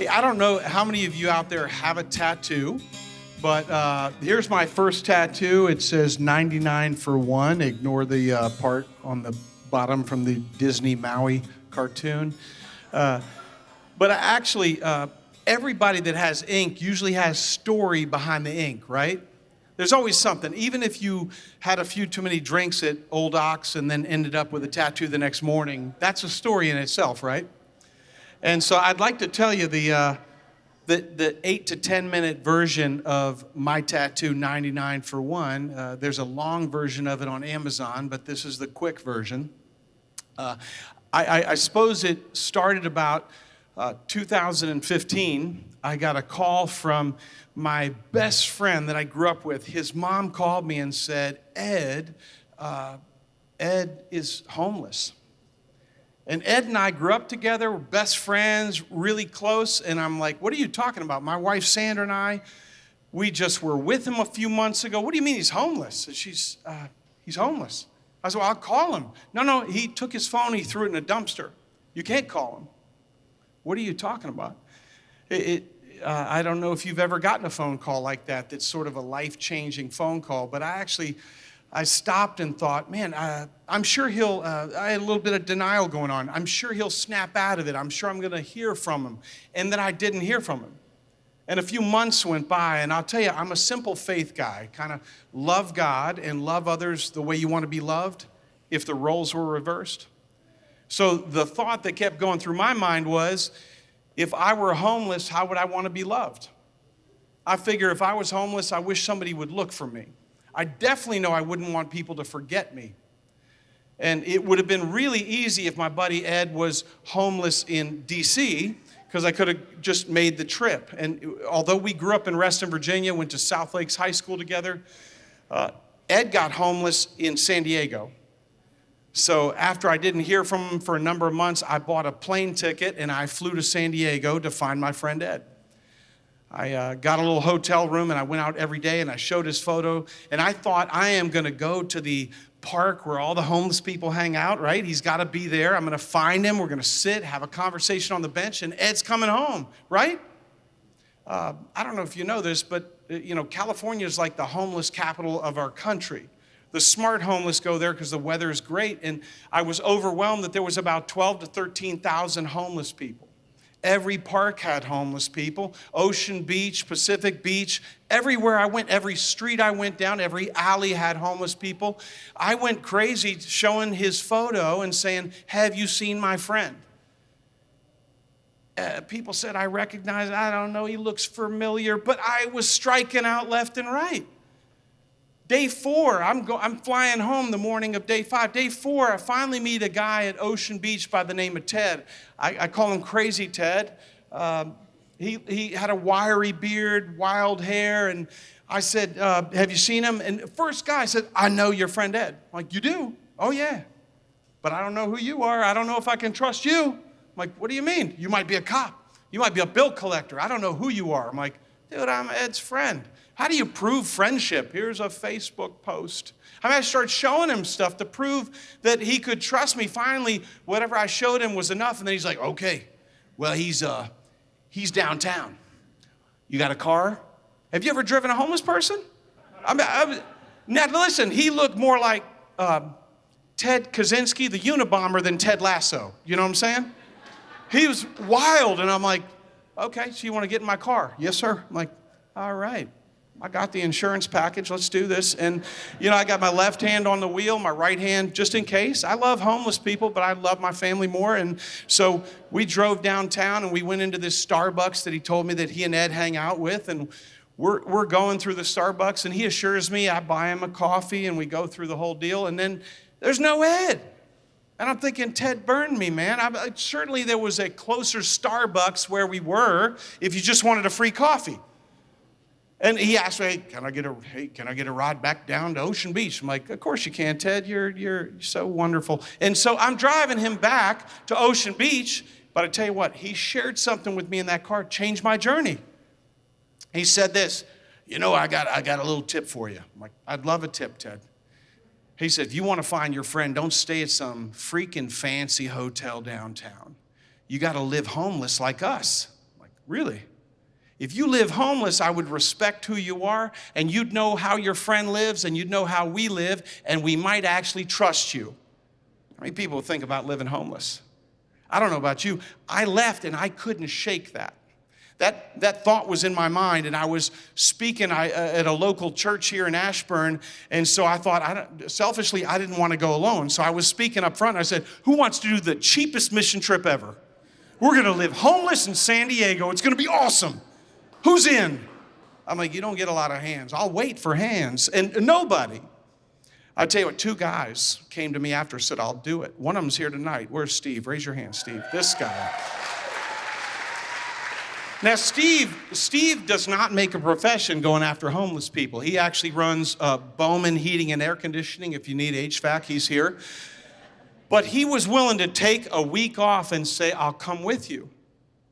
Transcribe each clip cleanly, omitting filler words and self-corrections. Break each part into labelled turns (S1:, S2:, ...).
S1: Hey, I don't know how many of you out there have a tattoo, but here's my first tattoo. It says 99 for one. Ignore the part on the bottom from the Disney Maui cartoon. But actually, everybody that has ink usually has story behind the ink, right? There's always something. Even if you had a few too many drinks at Old Ox and then ended up with a tattoo the next morning, that's a story in itself, right? And so I'd like to tell you the 8 to 10 minute version of my tattoo, 99 for one. There's a long version of it on Amazon, but this is the quick version. I suppose it started about 2015. I got a call from my best friend that I grew up with. His mom called me and said, Ed is homeless. And Ed and I grew up together, we're best friends, really close, and I'm like, what are you talking about? My wife Sandra and I, we just were with him a few months ago. What do you mean he's homeless? And he's homeless. I said, well, I'll call him. No, he took his phone, he threw it in a dumpster. You can't call him. What are you talking about? I don't know if you've ever gotten a phone call like that that's sort of a life-changing phone call, but I stopped and thought, man, I'm sure I had a little bit of denial going on. I'm sure he'll snap out of it. I'm sure I'm going to hear from him. And then I didn't hear from him. And a few months went by, and I'll tell you, I'm a simple faith guy, kind of love God and love others the way you want to be loved if the roles were reversed. So the thought that kept going through my mind was, if I were homeless, how would I want to be loved? I figure if I was homeless, I wish somebody would look for me. I definitely know I wouldn't want people to forget me. And it would have been really easy if my buddy Ed was homeless in D.C., because I could have just made the trip. And although we grew up in Reston, Virginia, went to South Lakes High School together, Ed got homeless in San Diego. So after I didn't hear from him for a number of months, I bought a plane ticket and I flew to San Diego to find my friend Ed. I got a little hotel room and I went out every day and I showed his photo, and I thought, I am going to go to the park where all the homeless people hang out, right? He's got to be there. I'm going to find him. We're going to sit, have a conversation on the bench, and Ed's coming home, right? I don't know if you know this, but California is like the homeless capital of our country. The smart homeless go there because the weather is great, and I was overwhelmed that there was about 12 to 13,000 homeless people. Every park had homeless people. Ocean Beach, Pacific Beach, everywhere I went, every street I went down, every alley had homeless people. I went crazy showing his photo and saying, have you seen my friend? People said, I recognize, I don't know, he looks familiar, but I was striking out left and right. Day 4, I'm flying home the morning of day 5. Day 4, I finally meet a guy at Ocean Beach by the name of Ted. I call him Crazy Ted. He had a wiry beard, wild hair, and I said, have you seen him? And the first guy said, I know your friend Ed. I'm like, you do? Oh, yeah. But I don't know who you are. I don't know if I can trust you. I'm like, what do you mean? You might be a cop. You might be a bill collector. I don't know who you are. I'm like, dude, I'm Ed's friend. How do you prove friendship? Here's a Facebook post. I started showing him stuff to prove that he could trust me. Finally, whatever I showed him was enough. And then he's like, okay, well, he's downtown. You got a car? Have you ever driven a homeless person? Now, listen, he looked more like Ted Kaczynski, the Unabomber, than Ted Lasso. You know what I'm saying? He was wild. And I'm like, okay, so you want to get in my car? Yes, sir. I'm like, all right. I got the insurance package. Let's do this. And, I got my left hand on the wheel, my right hand just in case. I love homeless people, but I love my family more. And so we drove downtown and we went into this Starbucks that he told me that he and Ed hang out with. And we're going through the Starbucks and he assures me I buy him a coffee and we go through the whole deal. And then there's no Ed. And I'm thinking, Ted burned me, man. Certainly there was a closer Starbucks where we were if you just wanted a free coffee. And he asked me, can I get a ride back down to Ocean Beach? I'm like, of course you can, Ted. You're so wonderful. And so I'm driving him back to Ocean Beach. But I tell you what, he shared something with me in that car, changed my journey. He said this, I got a little tip for you. I'm like, I'd love a tip, Ted. He said, if you want to find your friend, don't stay at some freaking fancy hotel downtown. You got to live homeless like us. I'm like, Really? If you live homeless, I would respect who you are, and you'd know how your friend lives, and you'd know how we live, and we might actually trust you. How many people think about living homeless? I don't know about you. I left, and I couldn't shake that. That thought was in my mind, and I was speaking at a local church here in Ashburn, and so I thought, selfishly, I didn't want to go alone. So I was speaking up front, and I said, who wants to do the cheapest mission trip ever? We're going to live homeless in San Diego. It's going to be awesome. Who's in? I'm like, you don't get a lot of hands. I'll wait for hands. And nobody. I tell you what, 2 guys came to me after, said, I'll do it. One of them's here tonight. Where's Steve? Raise your hand, Steve. This guy. Now, Steve does not make a profession going after homeless people. He actually runs Bowman Heating and Air Conditioning. If you need HVAC, he's here. But he was willing to take a week off and say, I'll come with you.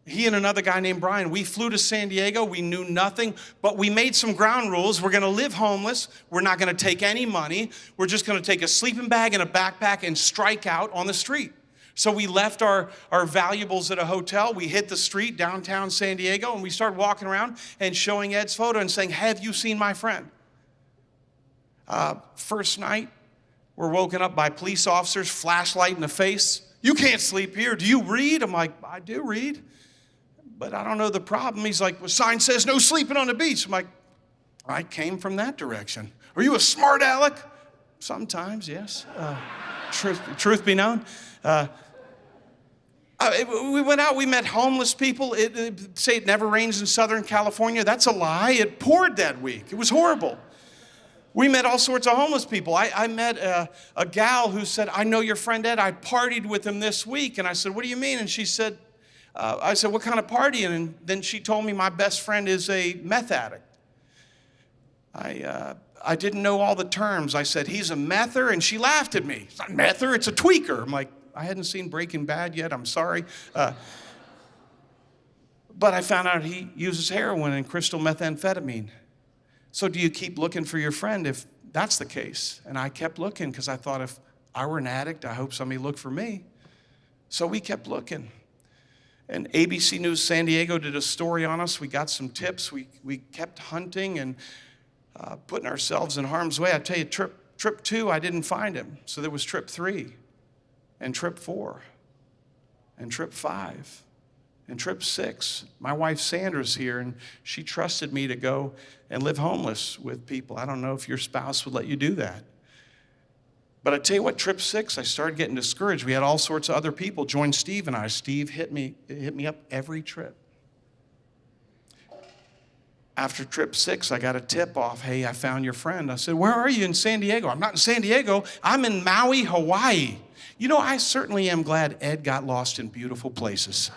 S1: He and another guy named Brian, we flew to San Diego. We knew nothing, but we made some ground rules. We're going to live homeless. We're not going to take any money. We're just going to take a sleeping bag and a backpack and strike out on the street. So we left our valuables at a hotel. We hit the street downtown San Diego, and we started walking around and showing Ed's photo and saying, have you seen my friend? First night, we're woken up by police officers, flashlight in the face. You can't sleep here. Do you read? I'm like, I do read, but I don't know the problem. He's like, well, sign says no sleeping on the beach. I'm like, I came from that direction. Are you a smart aleck? Sometimes, yes. Truth be known. We went out, we met homeless people. Say it never rains in Southern California. That's a lie. It poured that week. It was horrible. We met all sorts of homeless people. I met a gal who said, I know your friend Ed. I partied with him this week. And I said, what do you mean? And she said, I said, what kind of partying? And then she told me my best friend is a meth addict. I didn't know all the terms. I said, he's a mether, and she laughed at me. It's not mether, it's a tweaker. I'm like, I hadn't seen Breaking Bad yet, I'm sorry. But I found out he uses heroin and crystal methamphetamine. So do you keep looking for your friend if that's the case? And I kept looking because I thought if I were an addict, I hope somebody looked for me. So we kept looking. And ABC News San Diego did a story on us. We got some tips. We kept hunting and putting ourselves in harm's way. I tell you, trip 2, I didn't find him. So there was trip 3, and trip 4, and trip 5, and trip 6. My wife Sandra's here, and she trusted me to go and live homeless with people. I don't know if your spouse would let you do that. But I tell you what, trip 6, I started getting discouraged. We had all sorts of other people join Steve and I. Steve hit me up every trip. After trip 6, I got a tip off. Hey, I found your friend. I said, where are you? In San Diego? I'm not in San Diego. I'm in Maui, Hawaii. You know, I certainly am glad Ed got lost in beautiful places.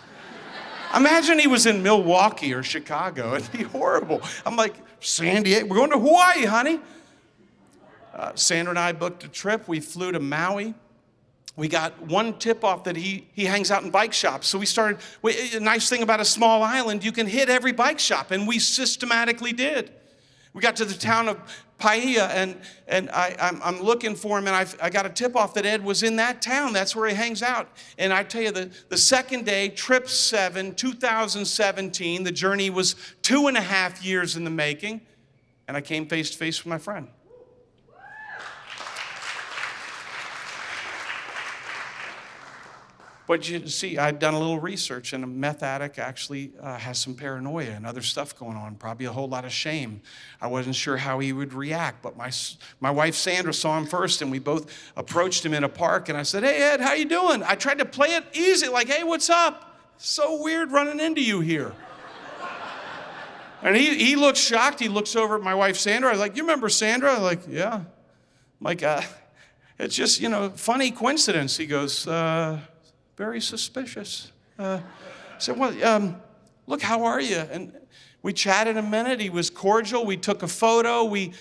S1: Imagine he was in Milwaukee or Chicago. It'd be horrible. I'm like, San Diego? We're going to Hawaii, honey. Sandra and I booked a trip. We flew to Maui. We got one tip off that he hangs out in bike shops. So we started, a nice thing about a small island, you can hit every bike shop, and we systematically did. We got to the town of Paia, and I'm looking for him, and I got a tip off that Ed was in that town. That's where he hangs out. And I tell you, the second day, trip 7, 2017, the journey was 2.5 years in the making, and I came face to face with my friend. But you see, I'd done a little research, and a meth addict actually has some paranoia and other stuff going on, probably a whole lot of shame. I wasn't sure how he would react, but my wife Sandra saw him first, and we both approached him in a park, and I said, hey, Ed, how you doing? I tried to play it easy, like, hey, what's up? So weird running into you here. And he looks shocked. He looks over at my wife Sandra. I was like, you remember Sandra? I'm like, yeah. I'm like, it's just, funny coincidence. He goes, very suspicious. I said, well, look, how are you? And we chatted a minute. He was cordial. We took a photo. We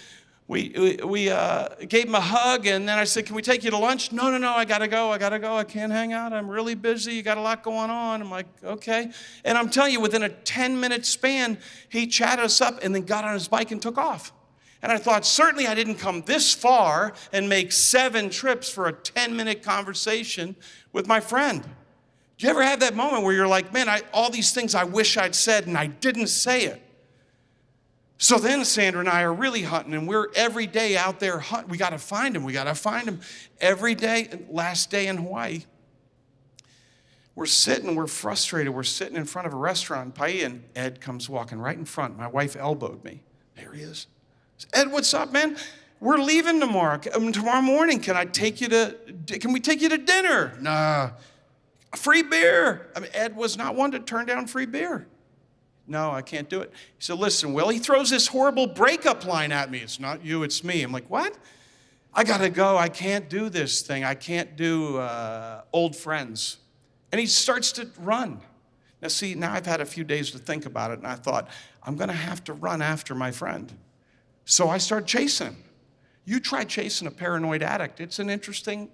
S1: gave him a hug, and then I said, can we take you to lunch? No, I gotta go. I can't hang out. I'm really busy. You got a lot going on. I'm like, okay. And I'm telling you, within a 10-minute span, he chatted us up and then got on his bike and took off. And I thought, certainly I didn't come this far and make 7 trips for a 10-minute conversation with my friend. Do you ever have that moment where you're like, man, all these things I wish I'd said and I didn't say it? So then Sandra and I are really hunting, and we're every day out there hunting. We got to find him. We got to find him every day. Last day in Hawaii, we're frustrated. We're sitting in front of a restaurant in Paia, and Ed comes walking right in front. My wife elbowed me. There he is. Ed, what's up, man? We're leaving tomorrow. Tomorrow morning, can we take you to dinner? Nah. Free beer. I mean, Ed was not one to turn down free beer. No, I can't do it. He said, listen, Will, he throws this horrible breakup line at me. It's not you, it's me. I'm like, what? I got to go. I can't do this thing. I can't do old friends. And he starts to run. Now, see, now I've had a few days to think about it, and I thought, I'm going to have to run after my friend. So I started chasing him. You try chasing a paranoid addict. It's an interesting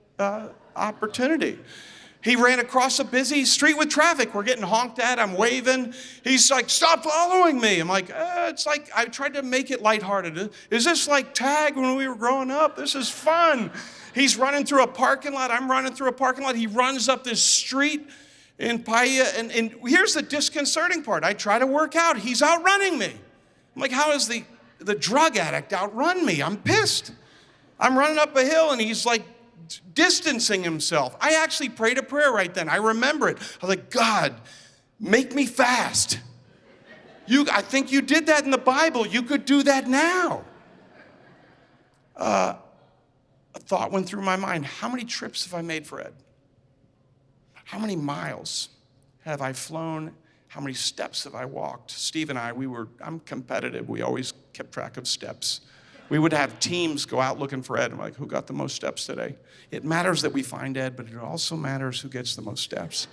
S1: opportunity. He ran across a busy street with traffic. We're getting honked at. I'm waving. He's like, stop following me. I'm like, it's like, I tried to make it lighthearted. Is this like tag when we were growing up? This is fun. He's running through a parking lot. I'm running through a parking lot. He runs up this street in Paia. And here's the disconcerting part. I try to work out. He's outrunning me. I'm like, how is the drug addict outrun me? I'm pissed. I'm running up a hill, and he's like, distancing himself. I actually prayed a prayer right then. I remember it. I was like, God, make me fast. I think you did that in the Bible. You could do that now. A thought went through my mind. How many trips have I made for Ed? How many miles have I flown? How many steps have I walked? Steve and I'm competitive. We always kept track of steps. We would have teams go out looking for Ed. I'm like, who got the most steps today? It matters that we find Ed, but it also matters who gets the most steps.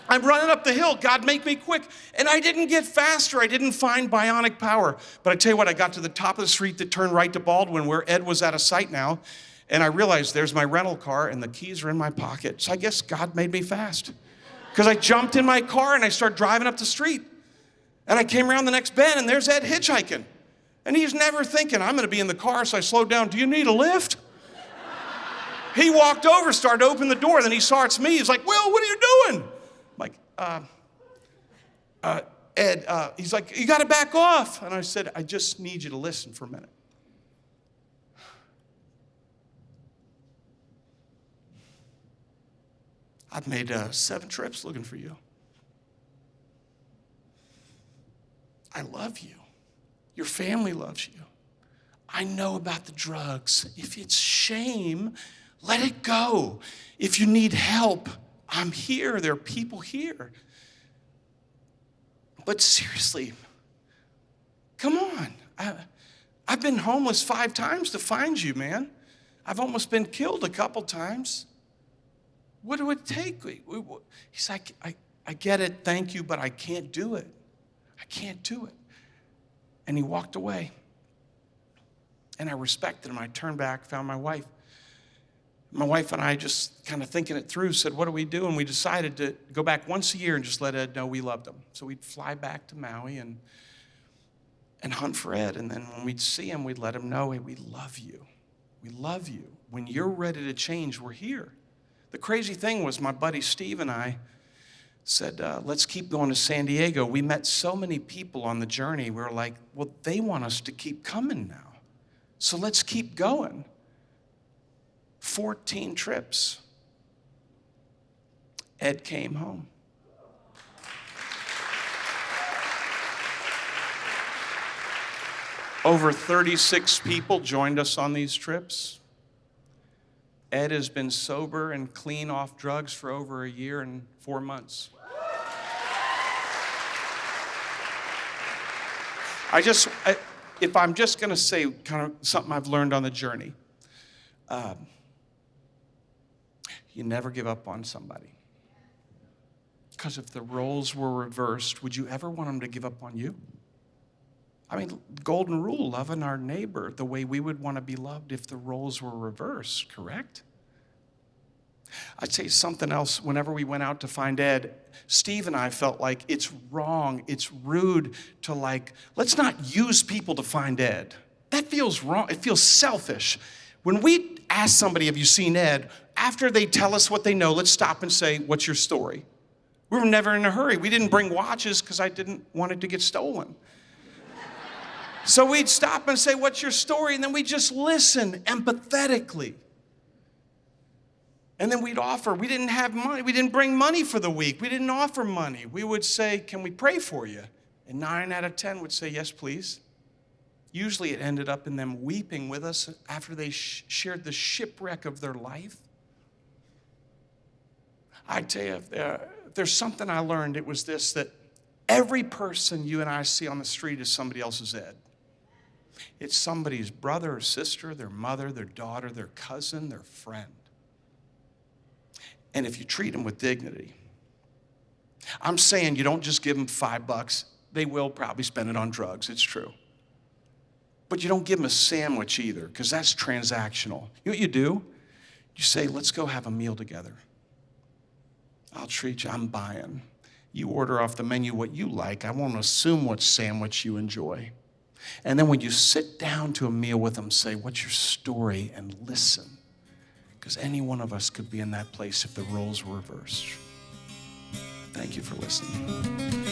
S1: I'm running up the hill. God, make me quick. And I didn't get faster. I didn't find bionic power. But I tell you what, I got to the top of the street that turned right to Baldwin, where Ed was out of sight now. And I realized there's my rental car, and the keys are in my pocket. So I guess God made me fast. Because I jumped in my car, and I started driving up the street. And I came around the next bend, and there's Ed hitchhiking. And he's never thinking, I'm going to be in the car, so I slowed down. Do you need a lift? He walked over, started to open the door, then he saw it's me. He's like, Will, what are you doing? I'm like, Ed, he's like, you got to back off. And I said, I just need you to listen for a minute. I've made 7 trips looking for you. I love you. Your family loves you. I know about the drugs. If it's shame, let it go. If you need help, I'm here. There are people here. But seriously, come on. I've been homeless 5 times to find you, man. I've almost been killed a couple times. What do it take? He's like, I get it, thank you, but I can't do it. I can't do it. And he walked away. And I respected him. I turned back, found my wife. My wife and I, just kind of thinking it through, said, what do we do? And we decided to go back once a year and just let Ed know we loved him. So we'd fly back to Maui and hunt for Ed. And then when we'd see him, we'd let him know, hey, we love you. We love you. When you're ready to change, we're here. The crazy thing was my buddy Steve and I said, let's keep going to San Diego. We met so many people on the journey. We were like, well, they want us to keep coming now. So let's keep going. 14 trips. Ed came home. Over 36 people joined us on these trips. Ed has been sober and clean off drugs for over a year and 4 months. If I'm just going to say kind of something I've learned on the journey, you never give up on somebody. Because if the roles were reversed, would you ever want them to give up on you? I mean, golden rule, loving our neighbor the way we would want to be loved if the roles were reversed, correct? I'd say something else. Whenever we went out to find Ed, Steve and I felt like it's wrong, it's rude to let's not use people to find Ed. That feels wrong. It feels selfish. When we ask somebody, have you seen Ed? after they tell us what they know, let's stop and say, what's your story? We were never in a hurry. We didn't bring watches because I didn't want it to get stolen. So we'd stop and say, what's your story? And then we'd just listen empathetically. And then we'd offer. We didn't have money. We didn't bring money for the week. We didn't offer money. We would say, can we pray for you? And 9 out of 10 would say, yes, please. Usually it ended up in them weeping with us after they shared the shipwreck of their life. I tell you, if there's something I learned, it was this, that every person you and I see on the street is somebody else's Ed. It's somebody's brother or sister, their mother, their daughter, their cousin, their friend. And if you treat them with dignity, I'm saying you don't just give them $5. They will probably spend it on drugs, it's true. But you don't give them a sandwich either, because that's transactional. You know what you do? You say, let's go have a meal together. I'll treat you, I'm buying. You order off the menu what you like. I won't assume what sandwich you enjoy. And then when you sit down to a meal with them, say, what's your story? And listen. Because any one of us could be in that place if the roles were reversed. Thank you for listening.